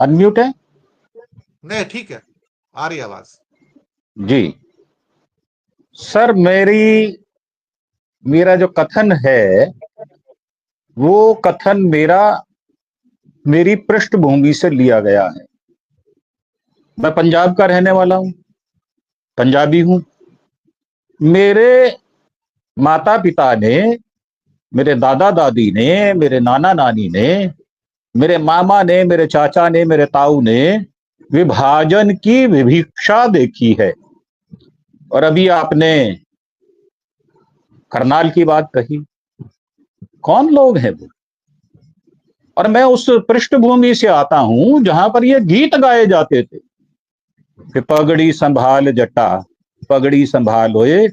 Unmute है? नहीं, ठीक है, आ रही आवाज जी सर, मेरा जो कथन है वो कथन मेरी पृष्ठभूमि से लिया गया है। मैं पंजाब का रहने वाला हूं, पंजाबी हूं। मेरे माता पिता ने, मेरे दादा दादी ने, मेरे नाना नानी ने, मेरे मामा ने, मेरे चाचा ने, मेरे ताऊ ने विभाजन की विभिक्षा देखी है। और अभी आपने करनाल की बात कही, कौन लोग हैं वो? और मैं उस पृष्ठभूमि से आता हूं जहां पर ये गीत गाए जाते थे कि पगड़ी संभाल जटा, पगड़ी संभाल ओए,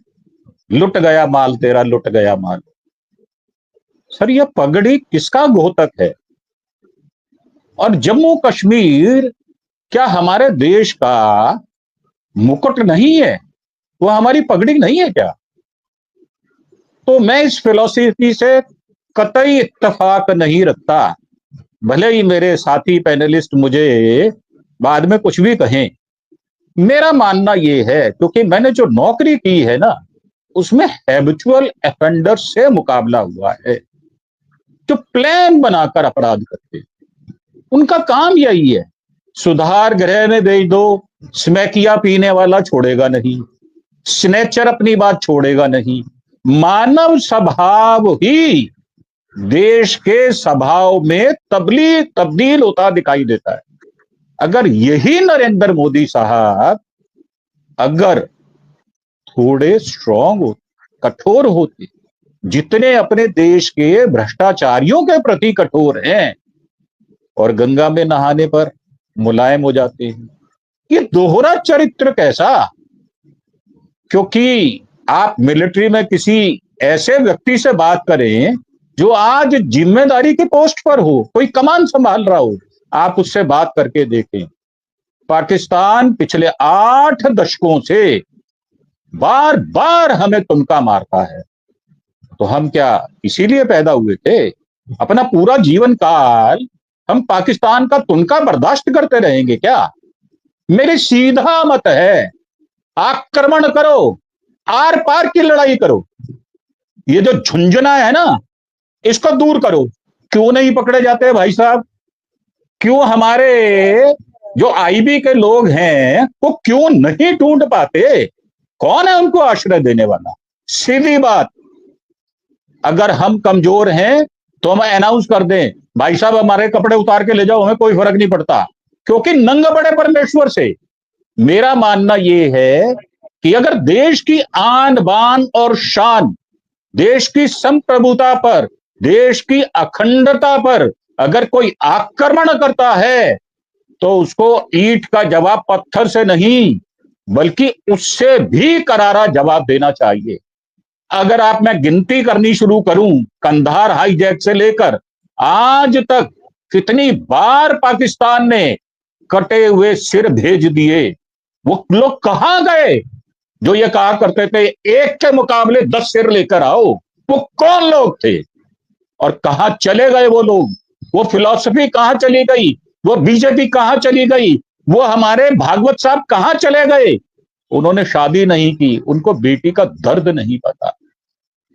लुट गया माल तेरा, लुट गया माल। सर, ये पगड़ी किसका घोतक है? और जम्मू कश्मीर क्या हमारे देश का मुकुट नहीं है? वो हमारी पगड़ी नहीं है क्या? तो मैं इस फिलॉसफी से कतई इत्तेफाक नहीं रखता, भले ही मेरे साथी पैनलिस्ट मुझे बाद में कुछ भी कहें। मेरा मानना यह है, क्योंकि मैंने जो नौकरी की है ना, उसमें हैबिचुअल ऑफेंडर से मुकाबला हुआ है, जो प्लान बनाकर अपराध करते हैं। उनका काम यही है, सुधार गृह में भेज दो, स्मैकिया पीने वाला छोड़ेगा नहीं, स्नेचर अपनी बात छोड़ेगा नहीं। मानव स्वभाव ही देश के स्वभाव में तब्दील होता दिखाई देता है। अगर यही नरेंद्र मोदी साहब अगर थोड़े स्ट्रांग होते, कठोर होते, जितने अपने देश के भ्रष्टाचारियों के प्रति कठोर हैं, और गंगा में नहाने पर मुलायम हो जाते हैं, ये दोहरा चरित्र कैसा? क्योंकि आप मिलिट्री में किसी ऐसे व्यक्ति से बात करें जो आज जिम्मेदारी की पोस्ट पर हो, कोई कमान संभाल रहा हो, आप उससे बात करके देखें। पाकिस्तान पिछले 8 दशकों से बार बार हमें तुनका मारता है। तो हम क्या इसीलिए पैदा हुए थे? अपना पूरा जीवन काल हम पाकिस्तान का तुनका बर्दाश्त करते रहेंगे क्या? मेरी सीधा मत है, आक्रमण करो, आर पार की लड़ाई करो। ये जो झुंझुना है ना, इसको दूर करो। क्यों नहीं पकड़े जाते भाई साहब? क्यों हमारे जो आईबी के लोग हैं वो क्यों नहीं ढूंढ पाते? कौन है उनको आश्रय देने वाला? सीधी बात, अगर हम कमजोर हैं तो हम अनाउंस कर दें, भाई साहब हमारे कपड़े उतार के ले जाओ, हमें कोई फर्क नहीं पड़ता, क्योंकि नंग बड़े परमेश्वर से। मेरा मानना यह है कि अगर देश की आन बान और शान, देश की संप्रभुता पर, देश की अखंडता पर अगर कोई आक्रमण करता है तो उसको ईंट का जवाब पत्थर से नहीं, बल्कि उससे भी करारा जवाब देना चाहिए। अगर आप मैं गिनती करनी शुरू करूं, कंधार हाईजैक से लेकर आज तक कितनी बार पाकिस्तान ने कटे हुए सिर भेज दिए, वो लोग कहां गए जो ये कहा करते थे एक के मुकाबले 10 सिर लेकर आओ? वो कौन लोग थे और कहां चले गए वो लोग? वो फिलॉसफी कहां चली गई? वो बीजेपी कहां चली गई? वो हमारे भागवत साहब कहां चले गए? उन्होंने शादी नहीं की, उनको बेटी का दर्द नहीं पता।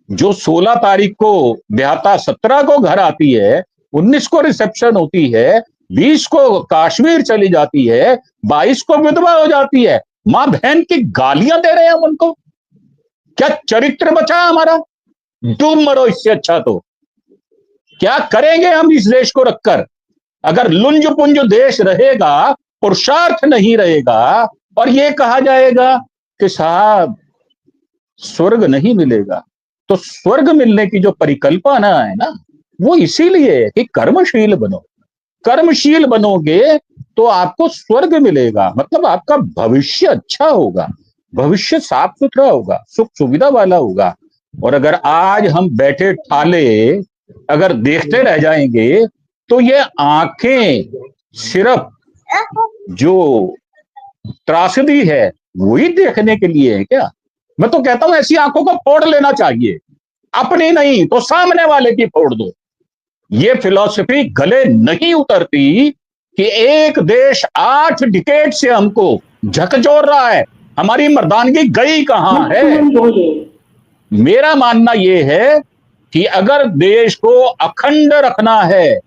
जो 16 तारीख को ब्याहता 17 को घर आती है, 19 को रिसेप्शन होती है, 20 को कश्मीर चली जाती है, 22 को विधवा हो जाती है, मां बहन की गालियां दे रहे हैं हम उनको। क्या चरित्र बचा हमारा? डूब मरो इससे अच्छा। तो क्या करेंगे हम इस देश को रखकर? अगर लुंज पुंज देश रहेगा, पुरुषार्थ नहीं रहेगा, और ये कहा जाएगा कि साहब स्वर्ग नहीं मिलेगा, तो स्वर्ग मिलने की जो परिकल्पना है ना, वो इसीलिए है कि कर्मशील बनो। कर्मशील बनोगे तो आपको स्वर्ग मिलेगा, मतलब आपका भविष्य अच्छा होगा, भविष्य साफ सुथरा होगा, सुख सुविधा वाला होगा। और अगर आज हम बैठे ठाले अगर देखते रह जाएंगे तो ये आंखें सिर्फ जो त्रासदी है वही देखने के लिए है क्या? मैं तो कहता हूं ऐसी आंखों को फोड़ लेना चाहिए, अपनी नहीं तो सामने वाले की फोड़ दो। ये फिलॉसफी गले नहीं उतरती कि एक देश 8 डिकेड से हमको झकझोर रहा है, हमारी मर्दानगी गई कहां है? मेरा मानना यह है कि अगर देश को अखंड रखना है,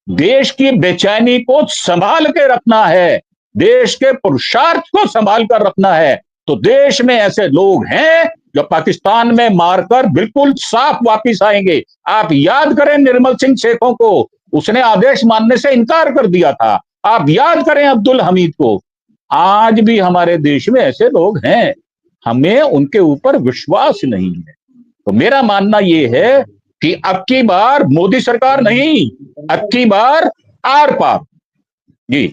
देश की बेचैनी को संभाल के रखना है, देश के पुरुषार्थ को संभाल कर रखना है, तो देश में ऐसे लोग हैं जो पाकिस्तान में मारकर बिल्कुल साफ वापिस आएंगे। आप याद करें निर्मल सिंह शेखों को, उसने आदेश मानने से इनकार कर दिया था। आप याद करें अब्दुल हमीद को। आज भी हमारे देश में ऐसे लोग हैं, हमें उनके ऊपर विश्वास नहीं है। तो मेरा मानना यह है कि अब की बार मोदी सरकार नहीं, अब की बार आर पार। जी।